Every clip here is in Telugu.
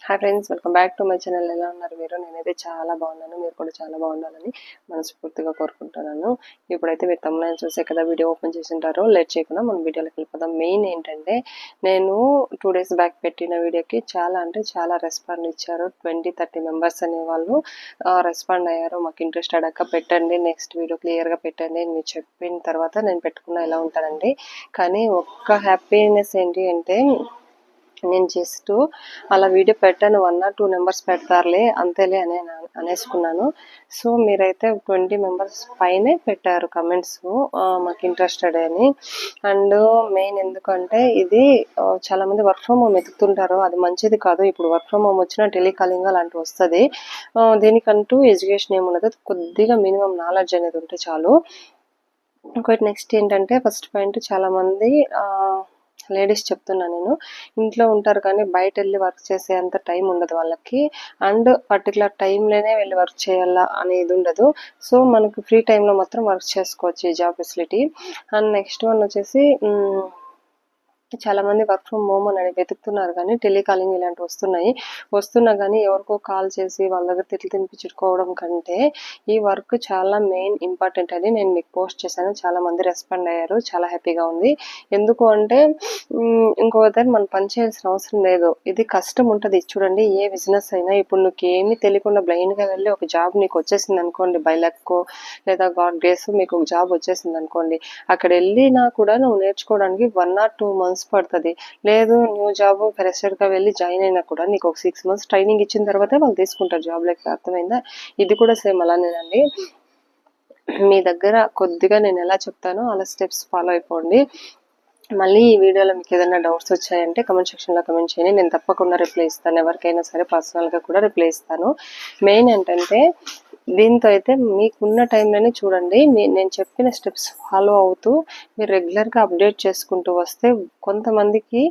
Hi friends, welcome back to my channel. ఎలా ఉన్నారు మీరు? నేనైతే చాలా బాగున్నాను. మీరు కూడా చాలా బాగుండాలని మనస్ఫూర్తిగా కోరుకుంటున్నాను. ఇప్పుడైతే మీరు తమ్ముళ్ళు చూసే కదా వీడియో ఓపెన్ చేసి ఉంటారో, లేట్ చేయకుండా మనం వీడియోలోకి వెళ్ళిపోదాం. మెయిన్ ఏంటంటే, నేను 2 days బ్యాక్ పెట్టిన వీడియోకి చాలా రెస్పాండ్ ఇచ్చారు. 20-30 మెంబర్స్ అనేవాళ్ళు రెస్పాండ్ అయ్యారు. మాకు ఇంట్రెస్టెడ్ అక్క పెట్టండి, నెక్స్ట్ వీడియో క్లియర్గా పెట్టండి అని మీరు చెప్పిన తర్వాత నేను పెట్టుకున్నా ఎలా ఉంటానండి. కానీ ఒక్క హ్యాపీనెస్ ఏంటి అంటే, నేను జస్ట్ అలా వీడియో పెట్టాను, 1 or 2 నెంబర్స్ పెడతారులే అంతేలే అనేసుకున్నాను. సో మీరైతే 20 మెంబర్స్ పైనే పెట్టారు కమెంట్స్, మాకు ఇంట్రెస్టెడ్ అని. అండ్ మెయిన్ ఎందుకంటే ఇది చాలా మంది వర్క్ ఫ్రమ్ హోమ్ ఎత్తుతుంటారు, అది మంచిది కాదు. ఇప్పుడు వర్క్ ఫ్రమ్ హోమ్ వచ్చినా టెలికాలింగ్ అలాంటివి వస్తుంది. దీనికంటూ ఎడ్యుకేషన్ ఏమి ఉండదు, కొద్దిగా మినిమం నాలెడ్జ్ అనేది ఉంటే చాలు. ఇంకోటి నెక్స్ట్ ఏంటంటే, ఫస్ట్ పాయింట్, చాలా మంది లేడీస్ చెప్తున్నా, నేను ఇంట్లో ఉంటారు కానీ బయట వెళ్ళి వర్క్ చేసే అంత టైం ఉండదు వాళ్ళకి. అండ్ పర్టికులర్ టైంలోనే వెళ్ళి వర్క్ చేయాలా అనేది ఉండదు. సో మనకు ఫ్రీ టైంలో మాత్రం వర్క్ చేసుకోవచ్చు ఈ job facility. And next one వచ్చేసి, చాలా మంది వర్క్ ఫ్రమ్ హోమ్ అని వెతుకుతున్నారు కానీ టెలికాలింగ్ ఇలాంటివి వస్తున్నా కానీ ఎవరికో కాల్ చేసి వాళ్ళ దగ్గర తిట్లు తినిపించుకోవడం కంటే ఈ వర్క్ చాలా మెయిన్ ఇంపార్టెంట్ అని నేను మీకు పోస్ట్ చేశాను. చాలా మంది రెస్పాండ్ అయ్యారు, చాలా హ్యాపీగా ఉంది. ఎందుకు అంటే, ఇంకో దగ్గర మనం పని చేయాల్సిన అవసరం లేదు. ఇది కష్టం ఉంటుంది చూడండి, ఏ బిజినెస్ అయినా. ఇప్పుడు నీకు ఏమీ తెలియకుండా బ్లైండ్గా వెళ్ళి ఒక జాబ్ నీకు వచ్చేసింది అనుకోండి, బై లక్కో లేదా గాడ్ గ్రేస్ మీకు ఒక జాబ్ వచ్చేసింది అనుకోండి, అక్కడ వెళ్ళినా కూడా నువ్వు నేర్చుకోవడానికి 1 or 2 months పడుతుంది. లేదు న్యూ జాబ్ ఫ్రెషర్గా వెళ్ళి జాయిన్ అయినా కూడా నీకు ఒక 6 months ట్రైనింగ్ ఇచ్చిన తర్వాతే వాళ్ళు తీసుకుంటారు జాబ్ లెక్క. అర్థమైందా? ఇది కూడా సేమ్ అలానేనండి. మీ దగ్గర కొద్దిగా నేను ఎలా చెప్తానో అలా స్టెప్స్ ఫాలో అయిపోండి. మళ్ళీ ఈ వీడియోలో మీకు ఏదైనా డౌట్స్ వచ్చాయంటే కమెంట్ సెక్షన్లో కమెంట్ చేయండి, నేను తప్పకుండా రిప్లై ఇస్తాను. ఎవరికైనా సరే పర్సనల్గా కూడా రిప్లై ఇస్తాను. మెయిన్ ఏంటంటే, దీంతో అయితే మీకున్న టైంలోనే చూడండి, నేను చెప్పిన స్టెప్స్ ఫాలో అవుతూ మీరు రెగ్యులర్గా అప్డేట్ చేసుకుంటూ వస్తే కొంతమందికి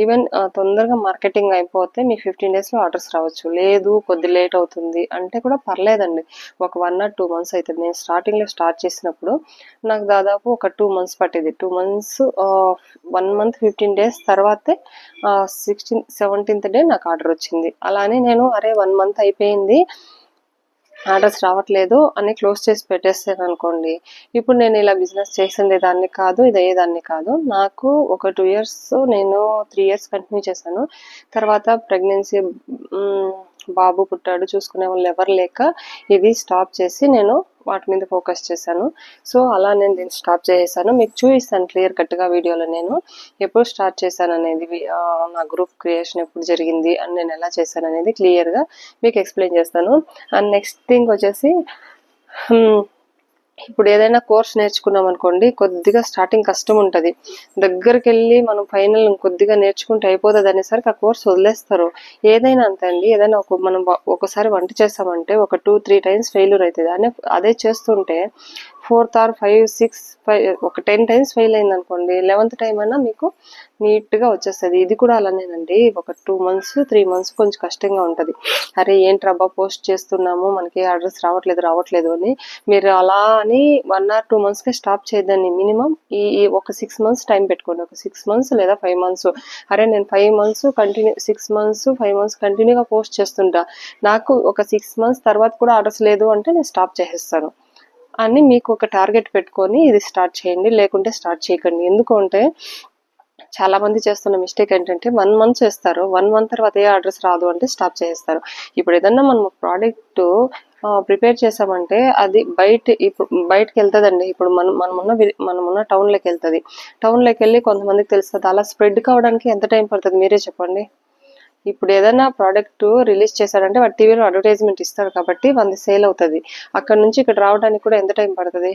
ఈవెన్ తొందరగా మార్కెటింగ్ అయిపోతే మీకు 15 daysలో ఆర్డర్స్ రావచ్చు. లేదు కొద్ది లేట్ అవుతుంది అంటే కూడా పర్లేదండి, ఒక 1 or 2 months అవుతుంది. నేను స్టార్టింగ్లో స్టార్ట్ చేసినప్పుడు నాకు దాదాపు ఒక 2 months పట్టేది. 2 months 1 month 15 days తర్వాతే 17th day నాకు ఆర్డర్ వచ్చింది. అలానే నేను 1 month అయిపోయింది, ఆర్డర్స్ రావట్లేదు అని క్లోజ్ చేసి పెట్టేస్తాను అనుకోండి. ఇప్పుడు నేను ఇలా బిజినెస్ చేసిండే దాన్ని కాదు, ఇది అయ్యేదాన్ని కాదు. నాకు ఒక 2 years, నేను 3 years కంటిన్యూ చేశాను. తర్వాత ప్రెగ్నెన్సీ, బాబు పుట్టాడు, చూసుకునే వాళ్ళు ఎవరు లేక ఇది స్టాప్ చేసి నేను వాటి మీద ఫోకస్ చేశాను. సో అలా నేను దీన్ని స్టాప్ చేసేసాను. మీకు చూపిస్తాను క్లియర్ కట్గా వీడియోలో నేను ఎప్పుడు స్టార్ట్ చేశాను అనేది, నా గ్రూప్ క్రియేషన్ ఎప్పుడు జరిగింది అని నేను ఎలా చేశాను అనేది క్లియర్గా మీకు ఎక్స్ప్లెయిన్ చేస్తాను. అండ్ నెక్స్ట్ థింగ్ వచ్చేసి, ఇప్పుడు ఏదైనా కోర్స్ నేర్చుకున్నాం అనుకోండి, కొద్దిగా స్టార్టింగ్ కష్టం ఉంటుంది. దగ్గరికి వెళ్ళి మనం ఫైనల్ కొద్దిగా నేర్చుకుంటే అయిపోతుంది అనేసరికి ఆ కోర్స్ వదిలేస్తారు. ఏదైనా అంతే అండి, ఏదైనా మనం ఒకసారి వంట చేస్తామంటే ఒక 2-3 times ఫెయిల్యూర్ అవుతుంది. అదే చేస్తుంటే 4th or 5, 6, 5 ఒక 10 times ఫెయిల్ అయింది అనుకోండి, 11th time అయినా మీకు నీట్గా వచ్చేస్తుంది. ఇది కూడా అలానేనండి, ఒక 2 months 3 months కొంచెం కష్టంగా ఉంటుంది. అరే ఏంట్రబ్బా పోస్ట్ చేస్తున్నాము మనకి ఆర్డర్స్ రావట్లేదు అని మీరు అలా అని 1 or 2 monthsకే స్టాప్ చేయద్దండి. మినిమం ఈ ఒక 6 months టైం పెట్టుకోండి, ఒక 6 months లేదా 5 months. నేను 5 months కంటిన్యూ, 6 months 5 months కంటిన్యూగా పోస్ట్ చేస్తుంటా, నాకు ఒక 6 months తర్వాత కూడా ఆర్డర్స్ లేదు అంటే నేను స్టాప్ చేసేస్తాను అని మీకు ఒక టార్గెట్ పెట్టుకొని ఇది స్టార్ట్ చేయండి, లేకుంటే స్టార్ట్ చేయకండి. ఎందుకంటే చాలా మంది చేస్తున్న మిస్టేక్ ఏంటంటే 1 month చేస్తారు, 1 month తర్వాత ఏ ఆర్డర్స్ రాదు అంటే స్టాప్ చేస్తారు. ఇప్పుడు ఏదన్నా మనం ప్రోడక్ట్ ప్రిపేర్ చేసామంటే అది బయటకి వెళ్తుందండి. ఇప్పుడు మనమున్న టౌన్లోకి వెళ్తుంది. టౌన్లోకి వెళ్ళి కొంతమందికి తెలుస్తుంది. అలా స్ప్రెడ్ కావడానికి ఎంత టైం పడుతుంది మీరే చెప్పండి. ఇప్పుడు ఏదైనా ప్రోడక్ట్ రిలీజ్ చేశాడంటే వాడు టీవీలో అడ్వర్టైజ్మెంట్ ఇస్తాడు కాబట్టి మనది సేల్ అవుతుంది. అక్కడ నుంచి ఇక్కడ రావడానికి కూడా ఎంత టైం పడుతుంది.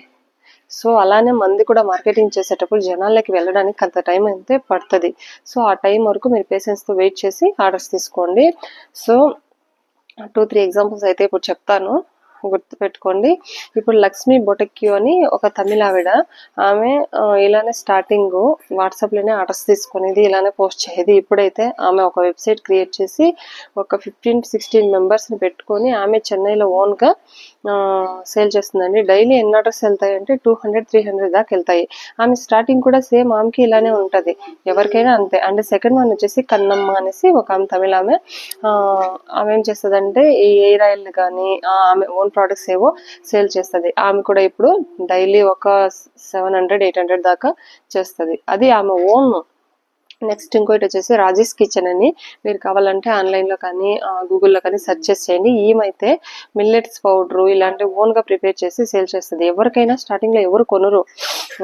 సో అలానే మంది కూడా మార్కెటింగ్ చేసేటప్పుడు జనాలకి వెళ్ళడానికి అంత టైం అయితే పడుతుంది. సో ఆ టైం వరకు మీరు పేషెన్స్తో వెయిట్ చేసి ఆర్డర్స్ తీసుకోండి. సో 2-3 ఎగ్జాంపుల్స్ అయితే ఇప్పుడు చెప్తాను. గుర్తుపెట్టుకోండి. ఇప్పుడు లక్ష్మి బొటక్యూ అని ఒక తమిళ ఆవిడ, ఆమె ఇలానే స్టార్టింగ్ వాట్సాప్లోనే ఆర్డర్స్ తీసుకునేది, ఇలానే పోస్ట్ చేసేది. ఇప్పుడైతే ఆమె ఒక వెబ్సైట్ క్రియేట్ చేసి ఒక 15-16 మెంబర్స్ని పెట్టుకొని ఆమె చెన్నైలో ఓన్గా సేల్ చేస్తుందండి. డైలీ ఎన్ని ఆర్డర్స్ వెళ్తాయి అంటే 200-300 దాకా వెళ్తాయి. ఆమె స్టార్టింగ్ కూడా సేమ్ ఆమెకి ఇలానే ఉంటుంది, ఎవరికైనా అంతే. అండ్ సెకండ్ వన్ వచ్చేసి కన్నమ్మ అనేసి ఒక ఆమె తమిళ ఆమె, ఆమె ఏం చేస్తుందంటే ఈ ఎయిర్ ఆయిల్ కానీ ఆమె ఓన్ ప్రోడక్ట్స్ ఏవో సేల్ చేస్తుంది. ఆమె కూడా ఇప్పుడు డైలీ ఒక 700-800 దాకా చేస్తుంది, అది ఆమె ఓన్. నెక్స్ట్ ఇంకోటి వచ్చేసి రాజేష్ కిచెన్ అని, మీరు కావాలంటే ఆన్లైన్లో కానీ గూగుల్లో కానీ సెర్చ్ చేసి చేయండి. ఈమైతే మిల్లెట్స్ పౌడరు ఇలాంటి ఓన్గా ప్రిపేర్ చేసి సేల్ చేస్తుంది. ఎవరికైనా స్టార్టింగ్లో ఎవరు కొనరు,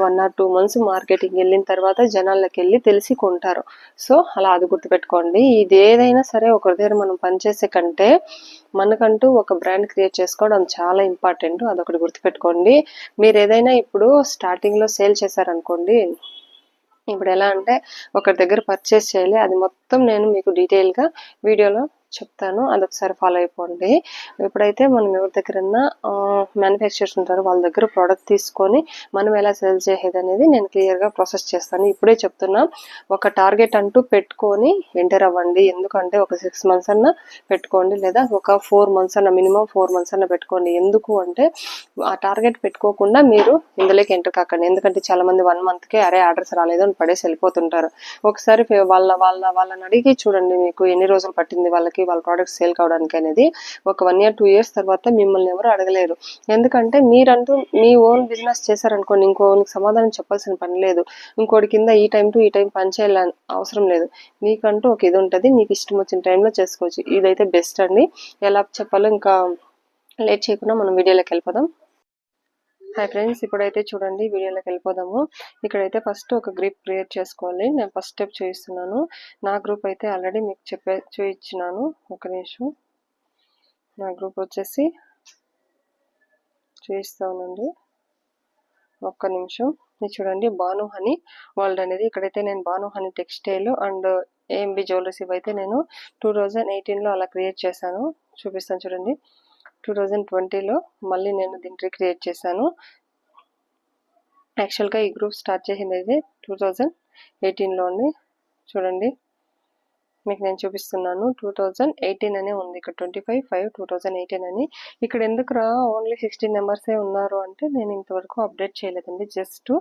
1 or 2 months మార్కెటింగ్ వెళ్ళిన తర్వాత జనాల్లోకి వెళ్ళి తెలిసి కొంటారు. సో అలా అది గుర్తుపెట్టుకోండి. ఇది ఏదైనా సరే ఒకరి దగ్గర మనం పనిచేసే కంటే మనకంటూ ఒక బ్రాండ్ క్రియేట్ చేసుకోవడం చాలా ఇంపార్టెంట్, అదొకటి గుర్తుపెట్టుకోండి. మీరు ఏదైనా ఇప్పుడు స్టార్టింగ్లో సేల్ చేశారనుకోండి, ఇప్పుడు ఎలా అంటే ఒకరి దగ్గర పర్చేస్ చేయాలి, అది మొత్తం నేను మీకు డీటెయిల్గా వీడియోలో చెప్తాను, అదొకసారి ఫాలో అయిపోండి. ఇప్పుడైతే మనం ఎవరి దగ్గరన్నా మ్యానుఫ్యాక్చరర్స్ ఉంటారు, వాళ్ళ దగ్గర ప్రోడక్ట్ తీసుకొని మనం ఎలా సేల్ చేసేది అనేది నేను క్లియర్గా ప్రాసెస్ చేస్తాను. ఇప్పుడే చెప్తున్నా, ఒక టార్గెట్ అంటూ పెట్టుకొని ఎంటర్ అవ్వండి. ఎందుకంటే ఒక 6 months అన్నా పెట్టుకోండి, లేదా ఒక 4 months అన్న, మినిమం 4 months అన్న పెట్టుకోండి. ఎందుకు అంటే ఆ టార్గెట్ పెట్టుకోకుండా మీరు ఇందులోకి ఎంటర్ కాకండి. ఎందుకంటే చాలా మంది 1 monthకే అరే ఆర్డర్స్ రాలేదు అని పడేసి వెళ్ళిపోతుంటారు. ఒకసారి వాళ్ళని అడిగి చూడండి, మీకు ఎన్ని రోజులు పట్టింది వాళ్ళ ప్రోడక్ట్ సేల్ కావడానికి అనేది. ఒక 1 year 2 years తర్వాత మిమ్మల్ని ఎవరు అడగలేరు. ఎందుకంటే మీరంటూ మీ ఓన్ బిజినెస్ చేశారనుకోండి, ఇంకోనికి సమాధానం చెప్పాల్సిన పని లేదు, ఇంకోటి కింద ఈ టైం టు ఈ టైం పని చేయాలని అవసరం లేదు. మీకంటూ ఒక ఇది ఉంటుంది, మీకు ఇష్టం వచ్చిన టైంలో చేసుకోవచ్చు. ఇదైతే బెస్ట్ అండి. ఎలా చెప్పాలో ఇంకా లేట్ చేయకుండా మనం వీడియోలోకి వెళ్ళిపోదాం. హాయ్ ఫ్రెండ్స్, ఇప్పుడైతే చూడండి వీడియోలోకి వెళ్ళిపోదాము. ఇక్కడైతే ఫస్ట్ ఒక గ్రూప్ క్రియేట్ చేసుకోవాలి. నేను ఫస్ట్ స్టెప్ చూపిస్తున్నాను. నా గ్రూప్ అయితే ఆల్రెడీ మీకు చూపించినాను. ఒక నిమిషం, నా గ్రూప్ వచ్చేసి చూపిస్తానండి, ఒక్క నిమిషం. ఇది చూడండి, భాను హనీ వరల్డ్ అనేది. ఇక్కడైతే నేను Bhanu honey textile and AMB jewelleries ఇవైతే నేను 2018లో అలా క్రియేట్ చేశాను, చూపిస్తాను చూడండి. 2020లో మళ్ళీ నేను దీన్ని రీక్రియేట్ చేశాను. యాక్చువల్గా ఈ గ్రూప్ స్టార్ట్ చేసింది అయితే 2018లో అండి. చూడండి మీకు నేను చూపిస్తున్నాను, 2018 అనే ఉంది ఇక్కడ, 25/5/2018 అని. ఇక్కడ ఎందుకు ఓన్లీ 16 మెంబర్సే ఉన్నారు అంటే నేను ఇంతవరకు అప్డేట్ చేయలేదండి. జస్ట్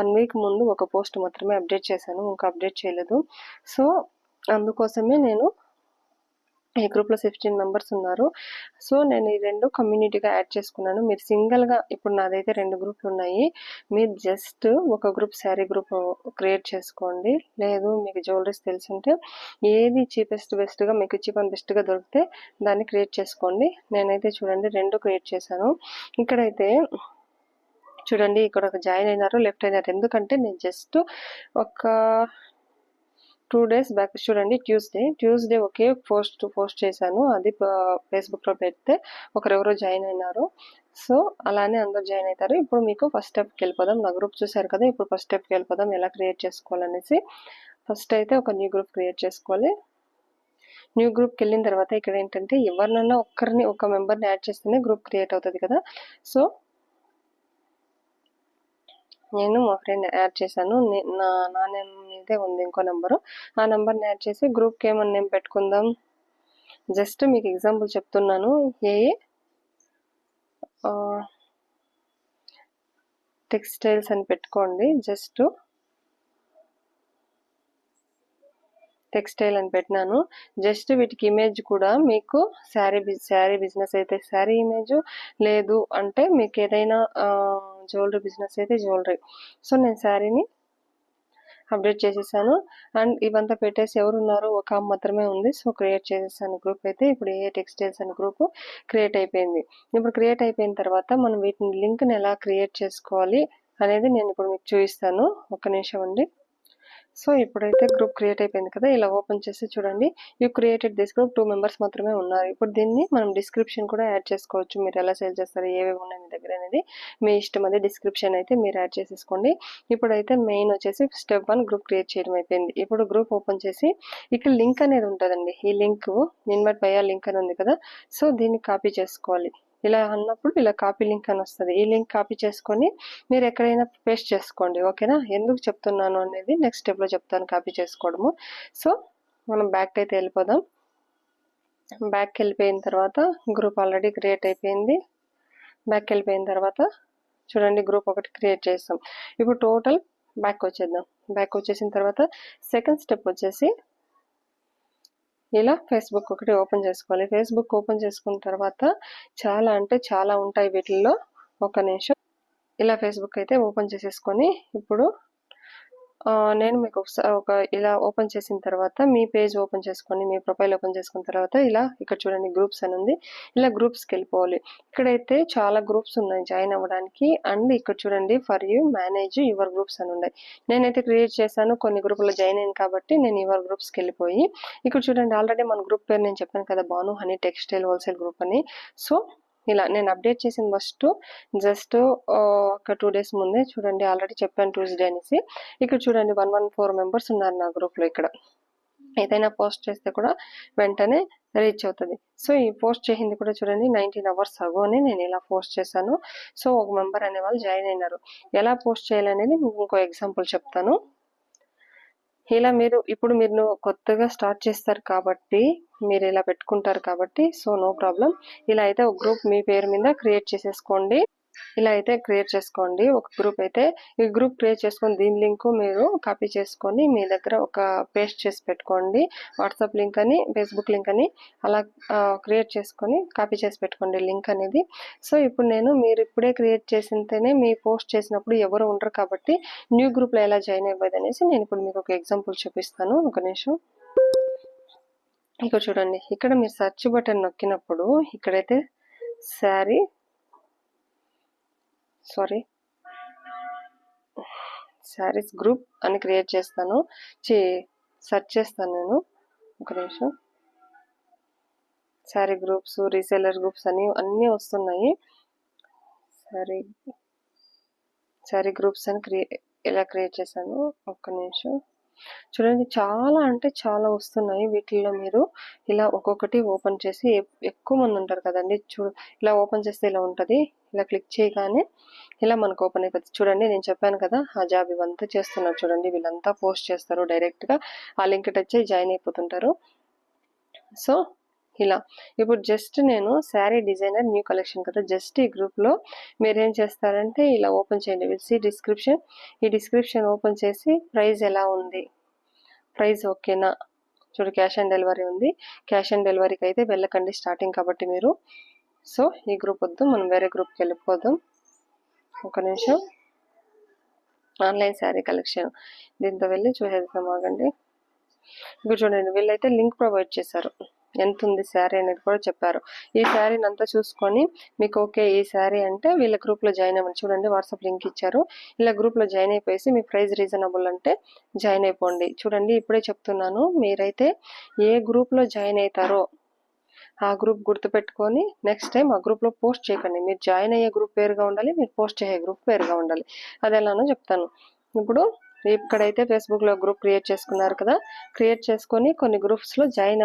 1 week ముందు ఒక పోస్ట్ మాత్రమే అప్డేట్ చేశాను, ఇంకా అప్డేట్ చేయలేదు. సో అందుకోసమే నేను ఈ గ్రూప్లో 16 మెంబర్స్ ఉన్నారు. సో నేను ఈ 2 కమ్యూనిటీగా యాడ్ చేసుకున్నాను. మీరు సింగిల్గా, ఇప్పుడు నాదైతే 2 గ్రూపులు ఉన్నాయి, మీరు జస్ట్ ఒక గ్రూప్ శారీ గ్రూప్ క్రియేట్ చేసుకోండి. లేదు మీకు జ్యువెలరీస్ తెలుసుంటే ఏది చీపెస్ట్ బెస్ట్గా, మీకు చీప్ అండ్ బెస్ట్గా దొరికితే దాన్ని క్రియేట్ చేసుకోండి. నేనైతే చూడండి 2 క్రియేట్ చేశాను. ఇక్కడైతే చూడండి, ఇక్కడ ఒక జాయిన్ అయినారు, లెఫ్ట్ అయినారు. ఎందుకంటే నేను జస్ట్ ఒక 2 days బ్యాక్ చూడండి, ట్యూస్డే ఒకే పోస్ట్ చేశాను, అది ఫేస్బుక్లో పెడితే ఒకరెవరో జాయిన్ అయినారు. సో అలానే అందరు జాయిన్ అవుతారు. ఇప్పుడు మీకు ఫస్ట్ స్టెప్కి వెళ్ళిపోదాం. నా గ్రూప్ చూసారు కదా, ఇప్పుడు ఫస్ట్ స్టెప్కి వెళ్ళిపోదాం, ఎలా క్రియేట్ చేసుకోవాలనేసి. ఫస్ట్ అయితే ఒక న్యూ గ్రూప్ క్రియేట్ చేసుకోవాలి. న్యూ గ్రూప్కి వెళ్ళిన తర్వాత ఇక్కడ ఏంటంటే ఎవరినన్నా ఒక మెంబర్ని యాడ్ చేస్తేనే గ్రూప్ క్రియేట్ అవుతుంది కదా. సో నేను మా ఫ్రెండ్ యాడ్ చేశాను, నా నేమ్ మీదే ఉంది ఇంకో నెంబరు, ఆ నెంబర్ని యాడ్ చేసి గ్రూప్కి ఏమన్నా నేమ్ పెట్టుకుందాం. జస్ట్ మీకు ఎగ్జాంపుల్ చెప్తున్నాను, టెక్స్టైల్స్ అని పెట్టుకోండి. జస్ట్ టెక్స్టైల్ అని పెట్టినాను. జస్ట్ వీటికి ఇమేజ్ కూడా మీకు శారీ బిజినెస్ అయితే శారీ ఇమేజ్, లేదు అంటే మీకు ఏదైనా జ్యువెలరీ బిజినెస్ అయితే జ్యువెలరీ. సో నేను శారీని అప్డేట్ చేసేసాను. అండ్ ఇవంతా పెట్టేసి ఎవరున్నారు, ఒక మాత్రమే ఉంది. సో క్రియేట్ చేసేసాను గ్రూప్ అయితే. ఇప్పుడు ఏ టెక్స్టైల్స్ అనే గ్రూప్ క్రియేట్ అయిపోయింది. ఇప్పుడు క్రియేట్ అయిపోయిన తర్వాత మనం వీటిని లింక్ని ఎలా క్రియేట్ చేసుకోవాలి అనేది నేను ఇప్పుడు మీకు చూపిస్తాను. ఒక్క నిమిషం అండి. సో ఇప్పుడైతే గ్రూప్ క్రియేట్ అయిపోయింది కదా, ఇలా ఓపెన్ చేసి చూడండి, you created this group 2 members మాత్రమే ఉన్నారు. ఇప్పుడు దీన్ని మనం డిస్క్రిప్షన్ కూడా యాడ్ చేసుకోవచ్చు. మీరు ఎలా సేల్ చేస్తారు, ఏవేవి ఉన్నాయి మీ దగ్గర అనేది మీ ఇష్టం. అది డిస్క్రిప్షన్ అయితే మీరు యాడ్ చేసేసుకోండి. ఇప్పుడైతే మెయిన్ వచ్చేసి స్టెప్ 1 గ్రూప్ క్రియేట్ చేయడం అయిపోయింది. ఇప్పుడు గ్రూప్ ఓపెన్ చేసి ఇక్కడ లింక్ అనేది ఉంటుందండి. ఈ లింక్ ఇన్వైట్ బై లింక్ అని ఉంది కదా, సో దీన్ని కాపీ చేసుకోవాలి. ఇలా అన్నప్పుడు ఇలా కాపీ లింక్ అని వస్తుంది. ఈ లింక్ కాపీ చేసుకొని మీరు ఎక్కడైనా పేస్ట్ చేసుకోండి. ఓకేనా? ఎందుకు చెప్తున్నాను అనేది నెక్స్ట్ స్టెప్లో చెప్తాను కాపీ చేసుకోవడము. సో మనం బ్యాక్ అయితే వెళ్ళిపోదాం. బ్యాక్ వెళ్ళిపోయిన తర్వాత గ్రూప్ ఆల్రెడీ క్రియేట్ అయిపోయింది. బ్యాక్ వెళ్ళిపోయిన తర్వాత చూడండి గ్రూప్ ఒకటి క్రియేట్ చేస్తాం. ఇప్పుడు టోటల్ బ్యాక్ వచ్చేద్దాం. బ్యాక్ వచ్చేసిన తర్వాత సెకండ్ స్టెప్ వచ్చేసి ఇలా ఫేస్బుక్ ఒకటి ఓపెన్ చేసుకోవాలి. ఫేస్బుక్ ఓపెన్ చేసుకున్న తర్వాత చాలా అంటే చాలా ఉంటాయి వీటిల్లో. ఒక నిమిషం. ఇలా ఫేస్బుక్ అయితే ఓపెన్ చేసేసుకొని ఇప్పుడు నేను మీకు ఒక ఇలా ఓపెన్ చేసిన తర్వాత మీ పేజ్ ఓపెన్ చేసుకొని మీ ప్రొఫైల్ ఓపెన్ చేసుకున్న తర్వాత ఇలా ఇక్కడ చూడండి గ్రూప్స్ అని ఉంది. ఇలా గ్రూప్స్కి వెళ్ళిపోవాలి. ఇక్కడైతే చాలా గ్రూప్స్ ఉన్నాయి జాయిన్ అవ్వడానికి. అండ్ ఇక్కడ చూడండి for you manage your groups అని ఉన్నాయి. నేనైతే క్రియేట్ చేశాను, కొన్ని గ్రూపుల్లో జాయిన్ అయ్యాను కాబట్టి నేను యువర్ గ్రూప్స్కి వెళ్ళిపోయి ఇక్కడ చూడండి ఆల్రెడీ మన గ్రూప్ పేరు నేను చెప్పాను కదా, Bhanu honey textile wholesale group అని. సో ఇలా నేను అప్డేట్ చేసిన ఫస్ట్ జస్ట్ ఒక 2 days ముందే చూడండి ఆల్రెడీ చెప్పాను ట్యూస్డే అనేసి. ఇక్కడ చూడండి 114 మెంబర్స్ ఉన్నారు నా గ్రూప్లో. ఇక్కడ ఏదైనా పోస్ట్ చేస్తే కూడా వెంటనే రీచ్ అవుతుంది. సో ఈ పోస్ట్ చేసింది కూడా చూడండి 19 hours అగోనే నేను ఇలా పోస్ట్ చేశాను. సో ఒక మెంబర్ అనే వాళ్ళు జాయిన్ అయినారు. ఎలా పోస్ట్ చేయాలనేది మీకు ఇంకో ఎగ్జాంపుల్ చెప్తాను. ఇలా ఇప్పుడు మీరు కొత్తగా స్టార్ట్ చేస్తారు కాబట్టి మీరు ఇలా పెట్టుకుంటారు కాబట్టి సో నో ప్రాబ్లం. ఇలా అయితే ఒక గ్రూప్ మీ పేరు మీద క్రియేట్ చేసేసుకోండి. ఇలా అయితే క్రియేట్ చేసుకోండి ఒక గ్రూప్ అయితే. ఈ గ్రూప్ క్రియేట్ చేసుకొని దీని లింక్ మీరు కాపీ చేసుకొని మీ దగ్గర ఒక పేస్ట్ చేసి పెట్టుకోండి. వాట్సాప్ లింక్ అని, ఫేస్బుక్ లింక్ అని అలా క్రియేట్ చేసుకొని కాపీ చేసి పెట్టుకోండి లింక్ అనేది. సో ఇప్పుడు మీరు ఇప్పుడే క్రియేట్ చేసింటేనే మీ పోస్ట్ చేసినప్పుడు ఎవరు ఉండరు కాబట్టి న్యూ గ్రూప్లో ఎలా జాయిన్ అవ్వదు అనేసి నేను ఇప్పుడు మీకు ఒక ఎగ్జాంపుల్ చూపిస్తాను. ఒక నిమిషం. ఇక్కడ చూడండి ఇక్కడ మీరు సెర్చ్ బటన్ నొక్కినప్పుడు ఇక్కడైతే శారీస్ గ్రూప్ అని క్రియేట్ చేస్తాను, సెర్చ్ చేస్తాను నేను. ఒక నిమిషం. శారీ గ్రూప్స్, రీసేలర్ గ్రూప్స్ అని అన్నీ వస్తున్నాయి. శారీ గ్రూప్స్ అని ఇలా క్రియేట్ చేశాను. ఒక్క నిమిషం. చూడండి చాలా అంటే చాలా వస్తున్నాయి. వీటిల్లో మీరు ఇలా ఒక్కొక్కటి ఓపెన్ చేసి ఎక్కువ మంది ఉంటారు కదండి, ఇలా ఓపెన్ చేస్తే ఇలా ఉంటుంది. ఇలా క్లిక్ చేయగానే ఇలా మనకు ఓపెన్ అయిపోతుంది. చూడండి నేను చెప్పాను కదా ఆ జాబ్ ఇవంతా చేస్తున్నారు చూడండి. వీళ్ళంతా పోస్ట్ చేస్తారు డైరెక్ట్గా ఆ లింక్ టచ్ అయ్యి జాయిన్ అయిపోతుంటారు. సో ఇలా ఇప్పుడు జస్ట్ నేను శారీ డిజైనర్ న్యూ కలెక్షన్ కదా, జస్ట్ ఈ గ్రూప్లో మీరేం చేస్తారంటే ఇలా ఓపెన్ చేయండి. Will description. ఈ డిస్క్రిప్షన్ ఓపెన్ చేసి ప్రైస్ ఎలా ఉంది, ప్రైస్ ఓకేనా. చూడు క్యాష్ ఆన్ డెలివరీ ఉంది. క్యాష్ ఆన్ డెలివరీకి అయితే వెళ్ళకండి స్టార్టింగ్ కాబట్టి మీరు. సో ఈ గ్రూప్ వద్దు, మనం వేరే గ్రూప్కి వెళ్ళిపోదాం. ఒక నిమిషం. ఆన్లైన్ శారీ కలెక్షన్ దీంతో వెళ్ళి చూసేద్దాం. ఆగండి. ఇప్పుడు చూడండి వీళ్ళైతే లింక్ ప్రొవైడ్ చేశారు, ఎంత ఉంది శారీ అనేది కూడా చెప్పారు. ఈ శారీని అంతా చూసుకొని మీకు ఓకే ఈ శారీ అంటే వీళ్ళ గ్రూప్లో జాయిన్ అవ్వండి. చూడండి వాట్సాప్ లింక్ ఇచ్చారు. ఇలా గ్రూప్లో జాయిన్ అయిపోయి మీ ప్రైస్ రీజనబుల్ అంటే జాయిన్ అయిపోండి. చూడండి ఇప్పుడే చెప్తున్నాను, మీరైతే ఏ గ్రూప్లో జాయిన్ అవుతారో ఆ గ్రూప్ గుర్తుపెట్టుకొని నెక్స్ట్ టైం ఆ గ్రూప్లో పోస్ట్ చేయకండి. మీరు జాయిన్ అయ్యే గ్రూప్ వేరుగా ఉండాలి, మీరు పోస్ట్ చేసే గ్రూప్ వేరుగా ఉండాలి. అది ఎలానో చెప్తాను. ఇప్పుడు ఇక్కడైతే ఫేస్బుక్లో గ్రూప్ క్రియేట్ చేసుకున్నారు కదా, క్రియేట్ చేసుకొని కొన్ని గ్రూప్స్లో జాయిన్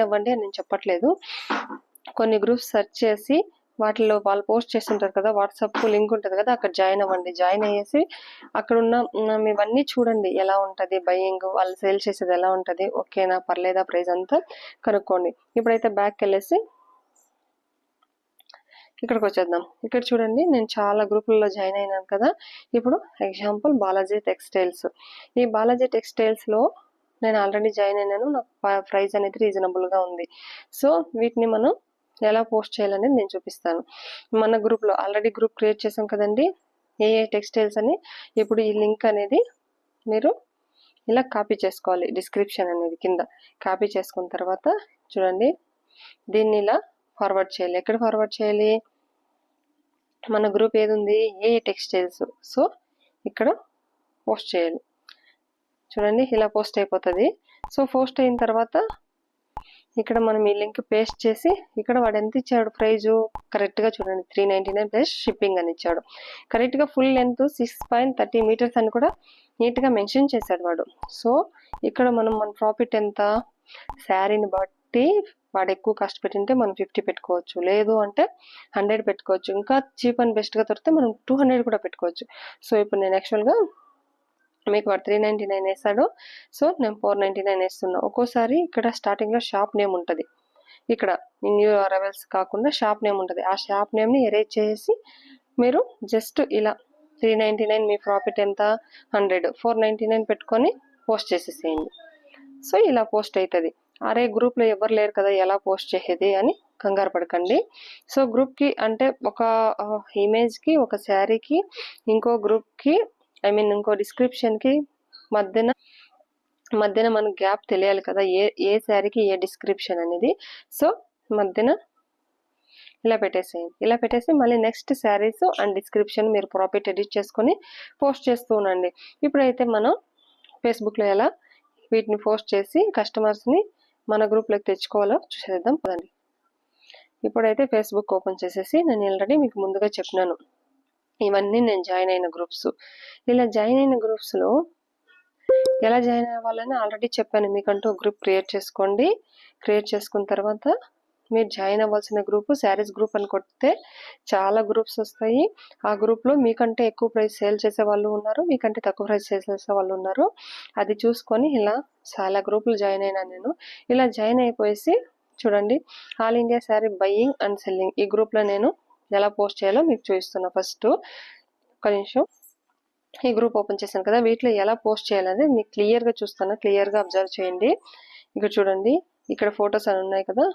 అవ్వండి అని నేను చెప్పట్లేదు. కొన్ని గ్రూప్స్ సెర్చ్ చేసి వాటిలో వాళ్ళు పోస్ట్ చేస్తుంటారు కదా, వాట్సాప్ లింక్ ఉంటుంది కదా, అక్కడ జాయిన్ అవ్వండి. జాయిన్ అయ్యేసి అక్కడ ఉన్న ఇవన్నీ చూడండి ఎలా ఉంటుంది, బయింగ్ వాళ్ళు సేల్ చేసేది ఎలా ఉంటుంది, ఓకేనా పర్లేదా ప్రైస్ అంతా కనుక్కోండి. ఇప్పుడైతే బ్యాక్ వెళ్ళేసి ఇక్కడికి వచ్చేద్దాం. ఇక్కడ చూడండి నేను చాలా గ్రూపుల్లో జాయిన్ అయినాను కదా. ఇప్పుడు ఎగ్జాంపుల్ బాలాజీ టెక్స్టైల్స్. ఈ బాలాజీ టెక్స్టైల్స్లో నేను ఆల్రెడీ జాయిన్ అయినాను, నాకు ప్రైస్ అనేది రీజనబుల్గా ఉంది. సో వీటిని మనం ఎలా పోస్ట్ చేయాలనేది నేను చూపిస్తాను. మన గ్రూప్లో ఆల్రెడీ గ్రూప్ క్రియేట్ చేసాం కదండి ఏ టెక్స్టైల్స్ అని. ఇప్పుడు ఈ లింక్ అనేది మీరు ఇలా కాపీ చేసుకోవాలి. డిస్క్రిప్షన్ అనేది కింద కాపీ చేసుకున్న తర్వాత చూడండి దీన్ని ఇలా ఫార్వర్డ్ చేయాలి. ఎక్కడ ఫార్వర్డ్ చేయాలి, మన గ్రూప్ ఏది ఉంది ఏ టెక్స్టైల్స్. సో ఇక్కడ పోస్ట్ చేయాలి. చూడండి ఇలా పోస్ట్ అయిపోతుంది. సో పోస్ట్ అయిన తర్వాత ఇక్కడ మనం ఈ లింక్ పేస్ట్ చేసి ఇక్కడ వాడు ఎంత ఇచ్చాడు ప్రైజు కరెక్ట్గా చూడండి 399 ప్లస్ షిప్పింగ్ అని ఇచ్చాడు. కరెక్ట్గా ఫుల్ లెంత్ 6.30 meters అని కూడా నీట్గా మెన్షన్ చేశాడు వాడు. సో ఇక్కడ మన ప్రాఫిట్ ఎంత, శారీని బట్టి వాడు ఎక్కువ కాస్ట్ పెట్టింటే మనం 50 పెట్టుకోవచ్చు, లేదు అంటే 100 పెట్టుకోవచ్చు, ఇంకా చీప్ అండ్ బెస్ట్గా దొరికితే మనం 200 కూడా పెట్టుకోవచ్చు. సో ఇప్పుడు నేను యాక్చువల్గా మీకు వాడు 399 వేస్తాడు, సో నేను 499 వేస్తున్నా. ఒక్కోసారి ఇక్కడ స్టార్టింగ్లో షాప్ నేమ్ ఉంటుంది, ఇక్కడ న్యూ అరైవల్స్ కాకుండా షాప్ నేమ్ ఉంటుంది, ఆ షాప్ నేమ్ని ఎరేజ్ చేసి మీరు జస్ట్ ఇలా 399 మీ ప్రాఫిట్ ఎంత 100, 499 పెట్టుకొని పోస్ట్ చేసేసేయండి. సో ఇలా పోస్ట్ అవుతుంది. అరే గ్రూప్లో ఎవరు లేరు కదా ఎలా పోస్ట్ చేసేది అని కంగారు పడకండి. సో గ్రూప్కి అంటే ఒక ఇమేజ్కి, ఒక శారీకి, ఇంకో గ్రూప్కి ఇంకో డిస్క్రిప్షన్కి మధ్యన మనకు గ్యాప్ తెలియాలి కదా, ఏ శారీకి ఏ డిస్క్రిప్షన్ అనేది. సో మధ్యన ఇలా పెట్టేసేయండి. ఇలా పెట్టేసి మళ్ళీ నెక్స్ట్ శారీస్ అండ్ డిస్క్రిప్షన్ మీరు ప్రాఫిట్ ఎడిట్ చేసుకొని పోస్ట్ చేస్తూ ఉండండి. ఇప్పుడైతే మనం ఫేస్బుక్లో ఎలా వీటిని పోస్ట్ చేసి కస్టమర్స్ని మన గ్రూప్లోకి తెచ్చుకోవాలో చూసేద్దాం పదండి. ఇప్పుడైతే ఫేస్బుక్ ఓపెన్ చేసేసి, నేను ఆల్రెడీ మీకు ముందుగా చెప్పినాను ఇవన్నీ నేను జాయిన్ అయిన గ్రూప్స్. ఇలా జాయిన్ అయిన గ్రూప్స్లో ఎలా జాయిన్ అవ్వాలని ఆల్రెడీ చెప్పాను. మీకంటూ గ్రూప్ క్రియేట్ చేసుకోండి. క్రియేట్ చేసుకున్న తర్వాత మీరు జాయిన్ అవ్వాల్సిన గ్రూప్ శారీస్ గ్రూప్ అని కొడితే చాలా గ్రూప్స్ వస్తాయి. ఆ గ్రూప్లో మీకంటే ఎక్కువ ప్రైస్ సేల్ చేసే వాళ్ళు ఉన్నారు, మీకంటే తక్కువ ప్రైస్ సేల్ చేసే వాళ్ళు ఉన్నారు. అది చూసుకొని ఇలా చాలా గ్రూపులు జాయిన్ అయినా నేను. ఇలా జాయిన్ అయిపోయేసి చూడండి, all India sari buying and selling ఈ గ్రూప్లో నేను ఎలా పోస్ట్ చేయాలో మీకు చూపిస్తున్నా. ఫస్ట్ ఒక నిమిషం, ఈ గ్రూప్ ఓపెన్ చేశాను కదా, వీటిలో ఎలా పోస్ట్ చేయాలనేది మీకు క్లియర్గా చూస్తాను, క్లియర్గా అబ్జర్వ్ చేయండి. ఇక్కడ చూడండి, ఇక్కడ ఫొటోస్ అని ఉన్నాయి కదా,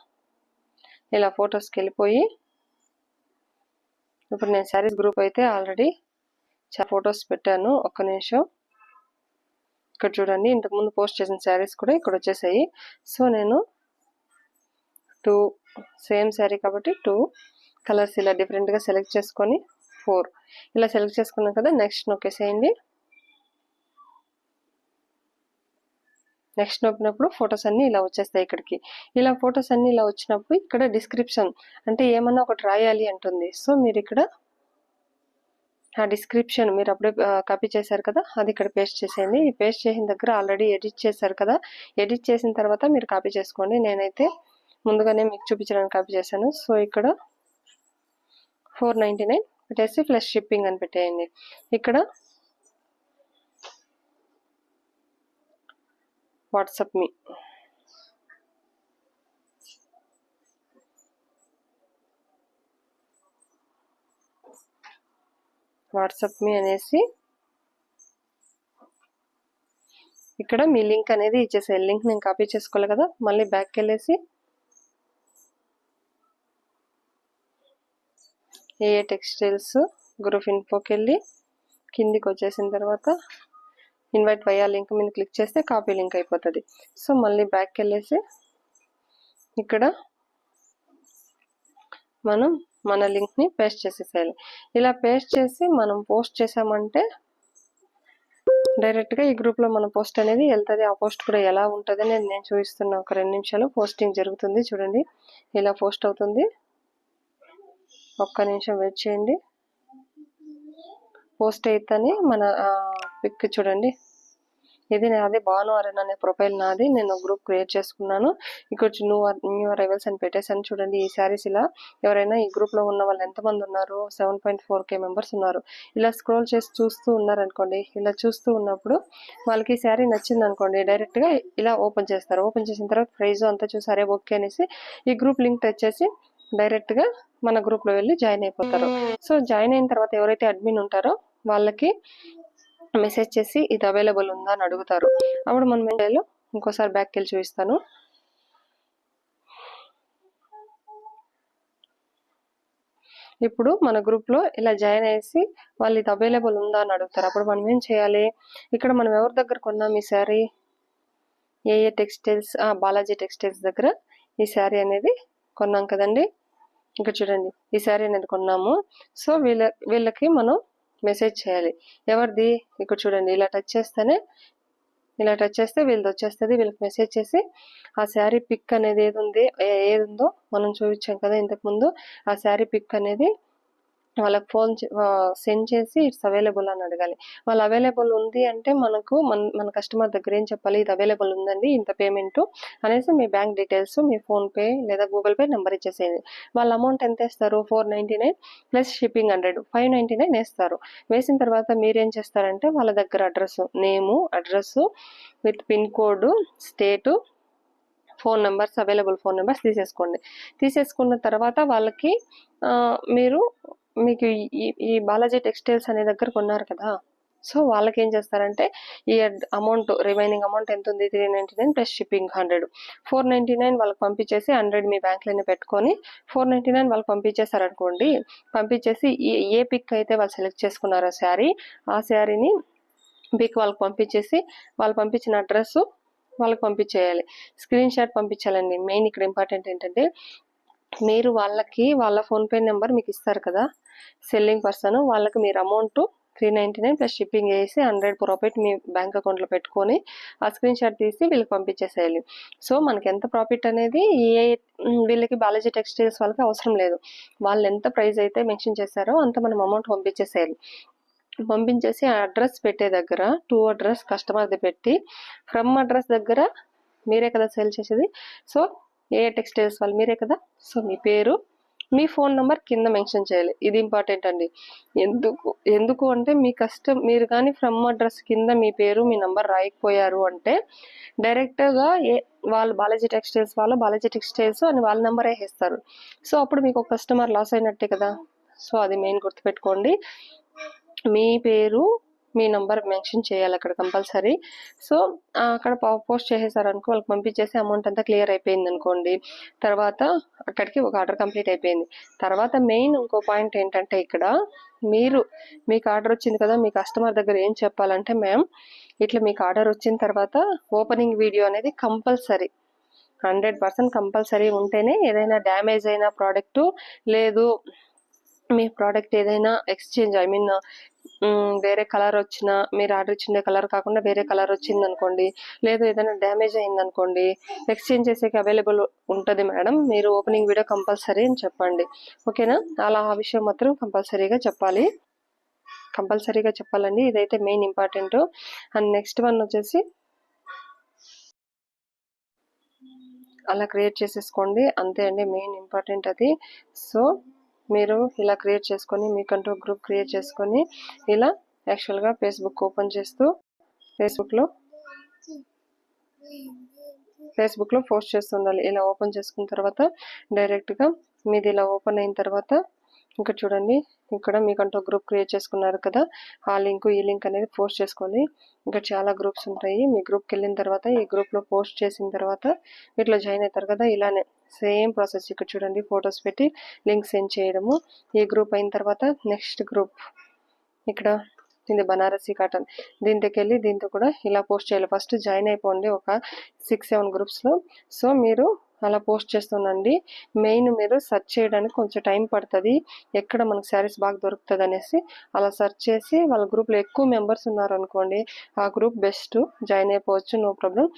ఇలా ఫొటోస్కి వెళ్ళిపోయి ఇప్పుడు నేను శారీస్ గ్రూప్ అయితే ఆల్రెడీ చాలా ఫొటోస్ పెట్టాను. ఒక్క నిమిషం, ఇక్కడ చూడండి, ఇంతకుముందు పోస్ట్ చేసిన శారీస్ కూడా ఇక్కడ వచ్చేసాయి. సో నేను 2 సేమ్ శారీ కాబట్టి 2 కలర్స్ ఇలా డిఫరెంట్గా సెలెక్ట్ చేసుకొని 4 ఇలా సెలెక్ట్ చేసుకున్నాం కదా, నెక్స్ట్ నొక్కేసేయండి. నెక్స్ట్ నొక్కినప్పుడు ఫొటోస్ అన్నీ ఇలా వచ్చేస్తాయి ఇక్కడికి. ఇలా ఫొటోస్ అన్నీ ఇలా వచ్చినప్పుడు ఇక్కడ డిస్క్రిప్షన్ అంటే ఏమన్నా ఒకటి రాయాలి అంటుంది. సో మీరు ఇక్కడ ఆ డిస్క్రిప్షన్ మీరు అప్పుడే కాపీ చేశారు కదా, అది ఇక్కడ పేస్ట్ చేసేయండి. ఈ పేస్ట్ చేసిన దగ్గర ఆల్రెడీ ఎడిట్ చేశారు కదా, ఎడిట్ చేసిన తర్వాత మీరు కాపీ చేసుకోండి. నేనైతే ముందుగానే మీకు చూపించడానికి కాపీ చేశాను. సో ఇక్కడ 499 పెట్టేసి ప్లస్ షిప్పింగ్ అని పెట్టేయండి. ఇక్కడ వాట్సాప్ మీ అనేసి ఇక్కడ మీ లింక్ అనేది ఇచ్చేసేయాలి. లింక్ నేను కాపీ చేసుకోవాలి కదా, మళ్ళీ బ్యాక్కి వెళ్ళేసి ఏ టెక్స్టైల్స్ గ్రూప్ ఇన్ఫోకి వెళ్ళి కిందికి వచ్చేసిన తర్వాత ఇన్వైట్ వయా లింక్ మీద క్లిక్ చేస్తే కాపీ లింక్ అయిపోతుంది. సో మళ్ళీ బ్యాక్కి వెళ్ళేసి ఇక్కడ మనం మన లింక్ని పేస్ట్ చేసేసేయాలి. ఇలా పేస్ట్ చేసి మనం పోస్ట్ చేసామంటే డైరెక్ట్గా ఈ గ్రూప్లో మన పోస్ట్ అనేది వెళ్తుంది. ఆ పోస్ట్ కూడా ఎలా ఉంటుంది అనేది నేను చూపిస్తున్నా. ఒక 2 నిమిషాలు పోస్టింగ్ జరుగుతుంది. చూడండి, ఇలా పోస్ట్ అవుతుంది. ఒక్క నిమిషం వెయిట్ చేయండి. పోస్ట్ అయితేనే మన పిక్ చూడండి, ఇది నాది భాను అరుణ్ అనే ప్రొఫైల్ నాది. నేను గ్రూప్ క్రియేట్ చేసుకున్నాను. ఇక్కడ న్యూ అరైవల్స్ అని పెట్టేసాను. చూడండి, ఈ శారీస్ ఇలా ఎవరైనా ఈ గ్రూప్లో ఉన్న వాళ్ళు ఎంతమంది ఉన్నారు, 7.4K మెంబర్స్ ఉన్నారు. ఇలా స్క్రోల్ చేసి చూస్తూ ఉన్నారనుకోండి, ఇలా చూస్తూ ఉన్నప్పుడు వాళ్ళకి ఈ శారీ నచ్చింది అనుకోండి, డైరెక్ట్గా ఇలా ఓపెన్ చేస్తారు. ఓపెన్ చేసిన తర్వాత ప్రైజ్ అంతా చూసారే ఓకే అనేసి ఈ గ్రూప్ లింక్ టచ్ చేసి డైరెక్ట్గా మన గ్రూప్లో వెళ్ళి జాయిన్ అయిపోతారు. సో జాయిన్ అయిన తర్వాత ఎవరైతే అడ్మిన్ ఉంటారో వాళ్ళకి మెసేజ్ చేసి ఇది అవైలబుల్ ఉందా అని అడుగుతారు. అప్పుడు మనం ఇంకోసారి బ్యాక్కి వెళ్ళి చూపిస్తాను. ఇప్పుడు మన గ్రూప్లో ఇలా జాయిన్ అయ్యేసి వాళ్ళు ఇది అవైలబుల్ ఉందా అని అడుగుతారు. అప్పుడు మనం ఏం చేయాలి, ఇక్కడ మనం ఎవరి దగ్గర కొన్నాం ఈ శారీ, ఏ టెక్స్టైల్స్, బాలాజీ టెక్స్టైల్స్ దగ్గర ఈ శారీ అనేది కొన్నాం కదండి. ఇక్కడ చూడండి, ఈ శారీ అనేది కొన్నాము. సో వీళ్ళకి మనం మెసేజ్ చేయాలి. ఎవరిది, ఇక్కడ చూడండి, ఇలా టచ్ చేస్తే వీళ్ళది వచ్చేస్తుంది. వీళ్ళకి మెసేజ్ చేసి ఆ శారీ పిక్ అనేది ఏది ఉందో మనం చూపించాం కదా ఇంతకుముందు, ఆ శారీ పిక్ అనేది వాళ్ళకి ఫోన్ సెండ్ చేసి ఇట్స్ అవైలబుల్ అని అడగాలి. వాళ్ళు అవైలబుల్ ఉంది అంటే మనకు మన కస్టమర్ దగ్గర ఏం చెప్పాలి, ఇది అవైలబుల్ ఉందండి, ఇంత పేమెంట్ అనేసి మీ బ్యాంక్ డీటెయిల్స్, మీ ఫోన్పే లేదా గూగుల్ పే నెంబర్ ఇచ్చేసేయండి. వాళ్ళ అమౌంట్ ఎంత వేస్తారు, 499 ప్లస్ షిప్పింగ్ 100, 599 వేస్తారు. వేసిన తర్వాత మీరేం చేస్తారంటే వాళ్ళ దగ్గర address, name, address with pin code, state, phone numbers, available phone numbers తీసేసుకోండి. తీసేసుకున్న తర్వాత వాళ్ళకి మీకు ఈ బాలాజీ టెక్స్టైల్స్ అనే దగ్గర కొన్నారు కదా, సో వాళ్ళకి ఏం చేస్తారంటే ఈ అమౌంట్, రిమైనింగ్ అమౌంట్ ఎంత ఉంది, 399 ప్లస్ షిప్పింగ్ 100, 499 వాళ్ళకి పంపించేసి 100 మీ బ్యాంక్లోనే పెట్టుకొని 499 వాళ్ళకి పంపించేశారనుకోండి. పంపించేసి ఏ పిక్ అయితే వాళ్ళు సెలెక్ట్ చేసుకున్నారో శారీ, ఆ శారీని పిక్ వాళ్ళకి పంపించేసి వాళ్ళు పంపించిన అడ్రస్ వాళ్ళకి పంపించేయాలి. స్క్రీన్ షాట్ పంపించాలండి. మెయిన్ ఇక్కడ ఇంపార్టెంట్ ఏంటంటే మీరు వాళ్ళకి వాళ్ళ ఫోన్పే నెంబర్ మీకు ఇస్తారు కదా సెల్లింగ్ పర్సన్, వాళ్ళకి మీరు అమౌంట్ 399 ప్లస్ షిప్పింగ్ వేసి 100 ప్రాఫిట్ మీ బ్యాంక్ అకౌంట్లో పెట్టుకొని ఆ స్క్రీన్ షాట్ తీసి వీళ్ళకి పంపించేసేయాలి. సో మనకి ఎంత ప్రాఫిట్ అనేది వీళ్ళకి బాలాజీ టెక్స్టైల్స్ వాళ్ళకి అవసరం లేదు. వాళ్ళు ఎంత ప్రైస్ అయితే మెన్షన్ చేశారో అంత మనం అమౌంట్ పంపించేసేయాలి. పంపించేసి ఆ అడ్రస్ పెట్టే దగ్గర టు అడ్రస్ కస్టమర్ది పెట్టి ఫ్రమ్ అడ్రస్ దగ్గర మీరే కదా సేల్ చేసేది, సో ఏ టెక్స్టైల్స్ వాళ్ళు మీరే కదా, సో మీ పేరు, మీ ఫోన్ నెంబర్ కింద మెన్షన్ చేయాలి. ఇది ఇంపార్టెంట్ అండి. ఎందుకు అంటే మీరు కానీ ఫ్రమ్ అడ్రస్ కింద మీ పేరు మీ నెంబర్ రాయకపోయారు అంటే డైరెక్ట్గా వాళ్ళు బాలాజీ టెక్స్టైల్స్ అని వాళ్ళ నెంబరే వేస్తారు. సో అప్పుడు మీకు ఒక కస్టమర్ లాస్ అయినట్టే కదా. సో అది మెయిన్ గుర్తుపెట్టుకోండి. మీ పేరు మీ నంబర్ మెన్షన్ చేయాలి అక్కడ కంపల్సరీ. సో అక్కడ పోస్ట్ చేసేసారనుకో వాళ్ళకి పంపించేసి అమౌంట్ అంతా క్లియర్ అయిపోయింది అనుకోండి. తర్వాత అక్కడికి ఒక ఆర్డర్ కంప్లీట్ అయిపోయింది. తర్వాత మెయిన్ ఇంకో పాయింట్ ఏంటంటే ఇక్కడ మీకు ఆర్డర్ వచ్చింది కదా, మీ కస్టమర్ దగ్గర ఏం చెప్పాలంటే మ్యామ్ ఇట్లా మీకు ఆర్డర్ వచ్చిన తర్వాత ఓపెనింగ్ వీడియో అనేది కంపల్సరీ 100% కంపల్సరీ ఉంటేనే ఏదైనా డ్యామేజ్ అయిన ప్రోడక్ట్ లేదు మీ ప్రోడక్ట్ ఏదైనా ఎక్స్చేంజ్ వేరే కలర్ వచ్చినా మీరు ఆర్డర్ ఇచ్చిన కలర్ కాకుండా వేరే కలర్ వచ్చింది అనుకోండి, లేదు ఏదైనా డ్యామేజ్ అయింది అనుకోండి, ఎక్స్చేంజ్ చేసేకి అవైలబుల్ ఉంటుంది మేడం, మీరు ఓపెనింగ్ వీడియో కంపల్సరీ అని చెప్పండి. ఓకేనా, అలా ఆ విషయం మాత్రం కంపల్సరీగా చెప్పాలండి. ఇదైతే main important. And next one వచ్చేసి అలా క్రియేట్ చేసేసుకోండి, అంతే అండి, మెయిన్ ఇంపార్టెంట్ అది. సో మీరు ఇలా క్రియేట్ చేసుకొని మీకంటూ గ్రూప్ క్రియేట్ చేసుకొని ఇలా యాక్చువల్గా ఫేస్బుక్ ఓపెన్ చేస్తూ ఫేస్బుక్లో పోస్ట్ చేస్తుండాలి. ఇలా ఓపెన్ చేసుకున్న తర్వాత డైరెక్ట్గా మీది ఇలా ఓపెన్ అయిన తర్వాత ఇక్కడ చూడండి, ఇక్కడ మీకంటూ గ్రూప్ క్రియేట్ చేసుకున్నారు కదా, ఆ లింక్ ఈ లింక్ అనేది పోస్ట్ చేసుకోండి. ఇంకా చాలా గ్రూప్స్ ఉంటాయి. మీ గ్రూప్కి వెళ్ళిన తర్వాత ఈ గ్రూప్లో పోస్ట్ చేసిన తర్వాత ఇట్లా జాయిన్ అవుతారు కదా, ఇలానే సేమ్ ప్రాసెస్. ఇక్కడ చూడండి, ఫొటోస్ పెట్టి లింక్ సెండ్ చేయడము. ఈ గ్రూప్ అయిన తర్వాత నెక్స్ట్ గ్రూప్ ఇక్కడ ఇది బనారసి కాటన్, దీంట్లోకి వెళ్ళి దీంతో కూడా ఇలా పోస్ట్ చేయాలి. ఫస్ట్ జాయిన్ అయిపోండి ఒక 6-7 గ్రూప్స్లో. సో మీరు అలా పోస్ట్ చేస్తుండండి. మెయిన్ మీరు సెర్చ్ చేయడానికి కొంచెం టైం పడుతుంది, ఎక్కడ మనకు శారీస్ బాగా దొరుకుతుంది అనేసి అలా సెర్చ్ చేసి వాళ్ళ గ్రూప్లో ఎక్కువ మెంబర్స్ ఉన్నారు అనుకోండి, ఆ గ్రూప్ బెస్ట్, జాయిన్ అయిపోవచ్చు, నో ప్రాబ్లం.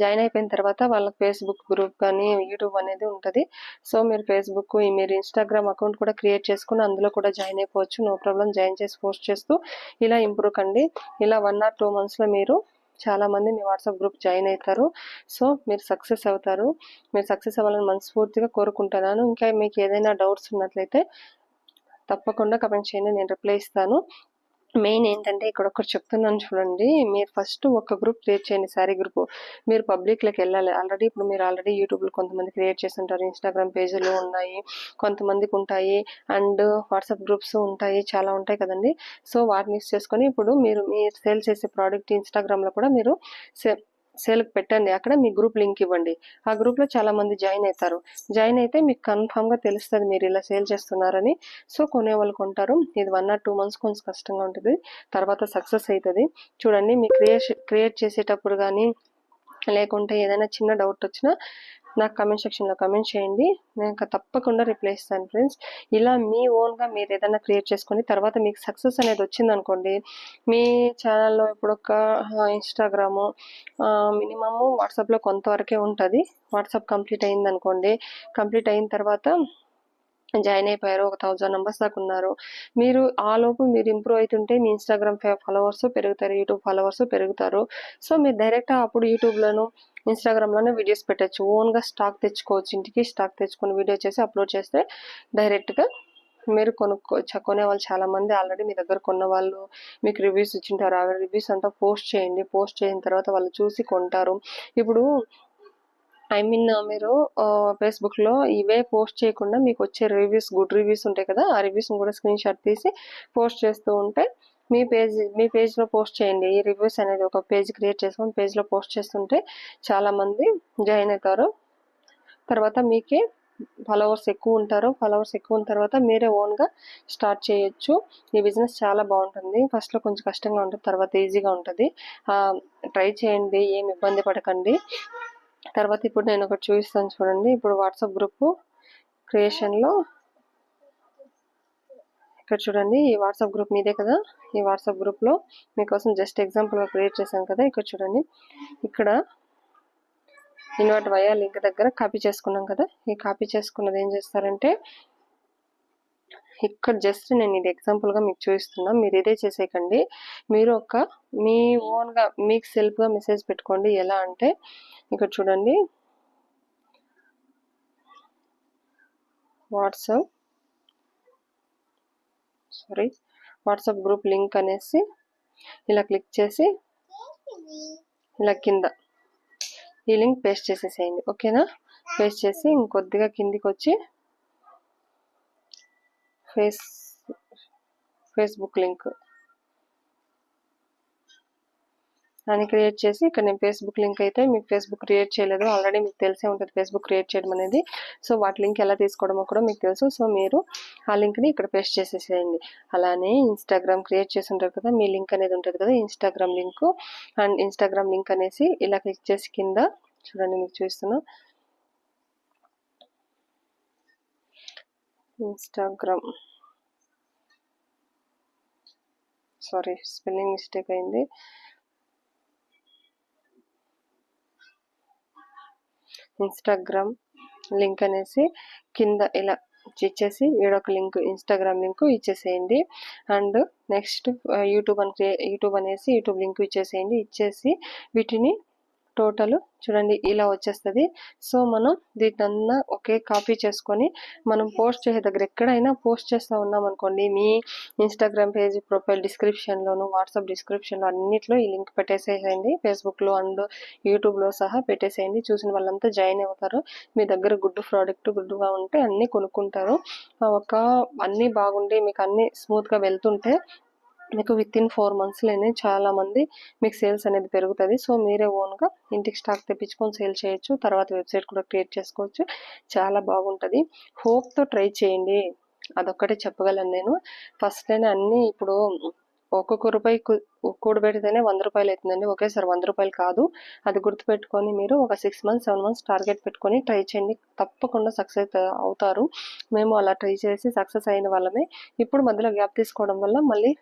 జాయిన్ అయిపోయిన తర్వాత వాళ్ళకి ఫేస్బుక్ గ్రూప్ కానీ యూట్యూబ్ అనేది ఉంటుంది. సో మీరు ఫేస్బుక్, మీరు ఇన్స్టాగ్రామ్ అకౌంట్ కూడా క్రియేట్ చేసుకుని అందులో కూడా జాయిన్ అయిపోవచ్చు, నో ప్రాబ్లం. జాయిన్ చేసి పోస్ట్ చేస్తూ ఇలా ఇంప్రూవ్ కండి. ఇలా 1 or 2 monthsలో మీరు చాలామంది మీ వాట్సాప్ గ్రూప్ జాయిన్ అవుతారు. సో మీరు సక్సెస్ అవుతారు. మీరు సక్సెస్ అవ్వాలని మనస్ఫూర్తిగా కోరుకుంటున్నాను. ఇంకా మీకు ఏదైనా డౌట్స్ ఉన్నట్లయితే తప్పకుండా కమెంట్ చేయండి, నేను రిప్లై ఇస్తాను. మెయిన్ ఏంటంటే ఇక్కడ ఒకటి చెప్తున్నాను చూడండి, మీరు ఫస్ట్ ఒక గ్రూప్ క్రియేట్ చేయండి, శారీ గ్రూప్. మీరు పబ్లిక్లోకి వెళ్ళాలి. ఇప్పుడు మీరు ఆల్రెడీ యూట్యూబ్లో కొంతమంది క్రియేట్ చేసి ఉంటారు, ఇన్స్టాగ్రామ్ పేజీలు ఉన్నాయి కొంతమందికి ఉంటాయి, అండ్ వాట్సాప్ గ్రూప్స్ ఉంటాయి, చాలా ఉంటాయి కదండి. సో వాటిని యూస్ చేసుకొని ఇప్పుడు మీరు సేల్ చేసే ప్రోడక్ట్ ఇన్స్టాగ్రామ్లో కూడా మీరు సేల్కి పెట్టండి. అక్కడ మీ గ్రూప్ లింక్ ఇవ్వండి. ఆ గ్రూప్లో చాలా మంది జాయిన్ అవుతారు. జాయిన్ అయితే మీకు కన్ఫామ్గా తెలుస్తుంది మీరు ఇలా సేల్ చేస్తున్నారని. సో కొనేవాళ్ళు కొంటారు. ఇది 1 or 2 months కొంచెం కష్టంగా ఉంటుంది, తర్వాత సక్సెస్ అవుతుంది. చూడండి, మీ క్రియేట్ చేసేటప్పుడు కానీ లేకుంటే ఏదైనా చిన్న డౌట్ వచ్చినా నాకు కమెంట్ సెక్షన్లో కమెంట్ చేయండి, నేను తప్పకుండా రిప్లై ఇస్తాను ఫ్రెండ్స్. ఇలా మీ ఓన్గా మీరు ఏదైనా క్రియేట్ చేసుకొని తర్వాత మీకు సక్సెస్ అనేది వచ్చిందనుకోండి, మీ ఛానల్లో ఇప్పుడు ఒక ఇన్స్టాగ్రాము మినిమము వాట్సాప్లో కొంతవరకే ఉంటుంది. వాట్సాప్ కంప్లీట్ అయిందనుకోండి, కంప్లీట్ అయిన తర్వాత జాయిన్ అయిపోయారు, ఒక 1000 మెంబర్స్ దాకా ఉన్నారు. మీరు ఆ లోపు మీరు ఇంప్రూవ్ అవుతుంటే మీ ఇన్స్టాగ్రామ్ ఫాలోవర్స్ పెరుగుతారు, యూట్యూబ్ ఫాలోవర్స్ పెరుగుతారు. సో మీరు డైరెక్ట్ అప్పుడు యూట్యూబ్లోను ఇన్స్టాగ్రామ్లోనే వీడియోస్ పెట్టచ్చు. ఓన్గా స్టాక్ తెచ్చుకోవచ్చు, ఇంటికి స్టాక్ తెచ్చుకొని వీడియో చేసి అప్లోడ్ చేస్తే డైరెక్ట్గా మీరు కొనే వాళ్ళు చాలా మంది ఆల్రెడీ మీ దగ్గర కొన్న వాళ్ళు మీకు రివ్యూస్ ఇచ్చింటారు. ఆ రివ్యూస్ అంతా పోస్ట్ చేయండి. పోస్ట్ చేసిన తర్వాత వాళ్ళు చూసి కొంటారు. ఇప్పుడు మీరు ఫేస్బుక్లో ఇవే పోస్ట్ చేయకుండా మీకు వచ్చే రివ్యూస్, గుడ్ రివ్యూస్ ఉంటాయి కదా, ఆ రివ్యూస్ని కూడా స్క్రీన్ షాట్ తీసి పోస్ట్ చేస్తూ ఉంటే మీ పేజ్లో పోస్ట్ చేయండి. ఈ రివ్యూస్ అనేది ఒక పేజ్ క్రియేట్ చేసుకొని పేజ్లో పోస్ట్ చేస్తుంటే చాలామంది జాయిన్ అవుతారు. తర్వాత మీకే ఫాలోవర్స్ ఎక్కువ ఉంటారు. ఫాలోవర్స్ ఎక్కువ ఉన్న తర్వాత మీరే ఓన్గా స్టార్ట్ చేయొచ్చు. ఈ బిజినెస్ చాలా బాగుంటుంది. ఫస్ట్లో కొంచెం కష్టంగా ఉంటుంది, తర్వాత ఈజీగా ఉంటుంది. ట్రై చేయండి, ఏం ఇబ్బంది పడకండి. తర్వాత ఇప్పుడు నేను ఒకటి చూపిస్తాను చూడండి. ఇప్పుడు వాట్సాప్ గ్రూప్ క్రియేషన్లో ఇక్కడ చూడండి, ఈ వాట్సాప్ గ్రూప్ మీదే కదా. ఈ వాట్సాప్ గ్రూప్లో మీకోసం జస్ట్ ఎగ్జాంపుల్గా క్రియేట్ చేశాను కదా. ఇక్కడ చూడండి, ఇక్కడ ఇన్వర్ట్ వయా లింక్ దగ్గర కాపీ చేసుకున్నాం కదా. ఈ కాపీ చేసుకున్నది ఏం చేస్తారంటే, ఇక్కడ జస్ట్ నేను ఇది ఎగ్జాంపుల్గా మీకు చూపిస్తున్నా. మీరు ఇదే చేసేయకండి. మీరు మీ ఓన్గా మీకు సెల్ఫ్గా మెసేజ్ పెట్టుకోండి. ఎలా అంటే ఇక్కడ చూడండి, వాట్సాప్ గ్రూప్ లింక్ అనేసి ఇలా క్లిక్ చేసి ఇలా కింద ఈ లింక్ పేస్ట్ చేసేసేయండి. ఓకేనా? పేస్ట్ చేసి ఇంకొద్దిగా కిందికి వచ్చి ఫేస్బుక్ లింక్ అని క్రియేట్ చేసి, ఇక్కడ నేను ఫేస్బుక్ లింక్ అయితే మీకు ఫేస్బుక్ క్రియేట్ చేయలేదు, ఆల్రెడీ మీకు తెలిసే ఉంటుంది ఫేస్బుక్ క్రియేట్ చేయడం అనేది. సో వాటి లింక్ ఎలా తీసుకోవడమో కూడా మీకు తెలుసు. సో మీరు ఆ లింక్ని ఇక్కడ పేస్ట్ చేసేసేయండి. అలానే ఇన్స్టాగ్రామ్ క్రియేట్ చేసి ఉంటారు కదా, మీ లింక్ అనేది ఉంటుంది కదా, Instagram link and Instagram link అనేసి ఇలా క్లిక్ చేసి కింద చూడండి, మీకు చూస్తున్నా ఇన్స్టాగ్రామ్, సారీ స్పెల్లింగ్ మిస్టేక్ అయింది. ఇన్స్టాగ్రామ్ లింక్ అనేసి కింద ఇలా ఇచ్చేసి ఈడొక లింక్, ఇన్స్టాగ్రామ్ లింక్ ఇచ్చేసేయండి. అండ్ నెక్స్ట్ యూట్యూబ్ అనేసి యూట్యూబ్ లింక్ ఇచ్చేసేయండి. ఇచ్చేసి వీటిని టోటల్ చూడండి ఇలా వచ్చేస్తుంది. సో మనం దీటన్నా ఒకే కాపీ చేసుకొని మనం పోస్ట్ చేసే దగ్గర ఎక్కడైనా పోస్ట్ చేస్తూ ఉన్నాం అనుకోండి, మీ ఇన్స్టాగ్రామ్ పేజ్ ప్రొఫైల్ డిస్క్రిప్షన్లోను, వాట్సాప్ డిస్క్రిప్షన్లో అన్నిట్లో ఈ లింక్ పెట్టేసేయండి. ఫేస్బుక్లో అండ్ యూట్యూబ్లో సహా పెట్టేసేయండి. చూసిన వాళ్ళంతా జాయిన్ అవుతారు. మీ దగ్గర గుడ్డుగా ఉంటే అన్నీ కొనుక్కుంటారు. అన్నీ బాగుండి మీకు అన్నీ స్మూత్గా వెళ్తుంటే మీకు విత్-ఇన్ 4 monthsలోనే చాలా మంది మీకు సేల్స్ అనేది పెరుగుతుంది. సో మీరే ఓన్గా ఇంటికి స్టాక్ తెప్పించుకొని సేల్ చేయొచ్చు. తర్వాత వెబ్సైట్ కూడా క్రియేట్ చేసుకోవచ్చు. చాలా బాగుంటుంది. హోప్తో ట్రై చేయండి, అదొక్కటే చెప్పగలను నేను. ఫస్ట్లోనే అన్నీ ఇప్పుడు ఒక్కొక్క రూపాయి కూడబెడితేనే 100 రూపాయలు అవుతుందండి. ఒకేసారి 100 రూపాయలు కాదు. అది గుర్తుపెట్టుకొని మీరు ఒక 6 months 7 months టార్గెట్ పెట్టుకొని ట్రై చేయండి. తప్పకుండా సక్సెస్ అవుతారు. మేము అలా ట్రై చేసి సక్సెస్ అయిన వాళ్ళమే. ఇప్పుడు మధ్యలో గ్యాప్ తీసుకోవడం వల్ల మళ్ళీ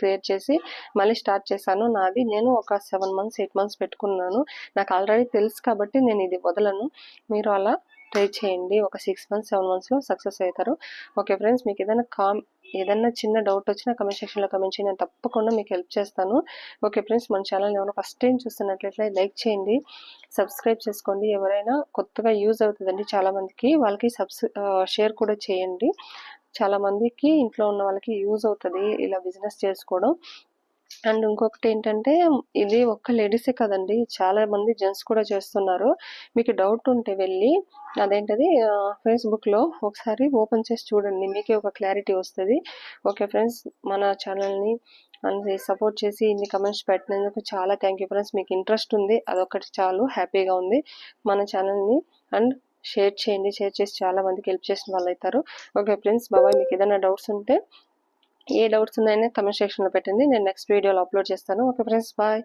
క్రియేట్ చేసి మళ్ళీ స్టార్ట్ చేశాను. నేను ఒక 7 months 8 months పెట్టుకున్నాను. నాకు ఆల్రెడీ తెలుసు కాబట్టి నేను ఇది వదలను. మీరు అలా ట్రై చేయండి. ఒక 6 months 7 monthsలో సక్సెస్ అవుతారు. ఓకే ఫ్రెండ్స్, మీకు ఏదైనా చిన్న డౌట్ వచ్చినా కమెంట్ సెక్షన్లో కమెంట్ చేయండి, నేను తప్పకుండా మీకు హెల్ప్ చేస్తాను. ఓకే ఫ్రెండ్స్, మన ఛానల్ ఏమైనా ఫస్ట్ టైం చూస్తున్నట్లయితే లైక్ చేయండి, సబ్స్క్రైబ్ చేసుకోండి. ఎవరైనా కొత్తగా యూజ్ అవుతుందండి చాలామందికి, వాళ్ళకి షేర్ కూడా చేయండి. చాలా మందికి ఇంట్లో ఉన్న వాళ్ళకి యూజ్ అవుతుంది ఇలా బిజినెస్ చేసుకోవడం. అండ్ ఇంకొకటి ఏంటంటే, ఇది ఒక్క లేడీసే కదండి, చాలా మంది జెంట్స్ కూడా చేస్తున్నారు. మీకు డౌట్ ఉంటే వెళ్ళి అదేంటది ఫేస్బుక్లో ఒకసారి ఓపెన్ చేసి చూడండి, మీకే ఒక క్లారిటీ వస్తుంది. ఓకే ఫ్రెండ్స్, మన ఛానల్ని సపోర్ట్ చేసి ఇన్ని కమెంట్స్ పెట్టినందుకు చాలా థ్యాంక్ యూ ఫ్రెండ్స్. మీకు ఇంట్రెస్ట్ ఉంది, అదొకటి చాలు, హ్యాపీగా ఉంది. మన ఛానల్ని అండ్ షేర్ చేయండి. షేర్ చేసి చాలా మందికి హెల్ప్ చేసిన వాళ్ళు అవుతారు. ఓకే ఫ్రెండ్స్, బాబాయ్. మీకు ఏదైనా డౌట్స్ ఉంటే, ఏ డౌట్స్ ఉన్నాయని కమెంట్ సెక్షన్లో పెట్టండి, నేను నెక్స్ట్ వీడియోలో అప్లోడ్ చేస్తాను. Okay friends, bye.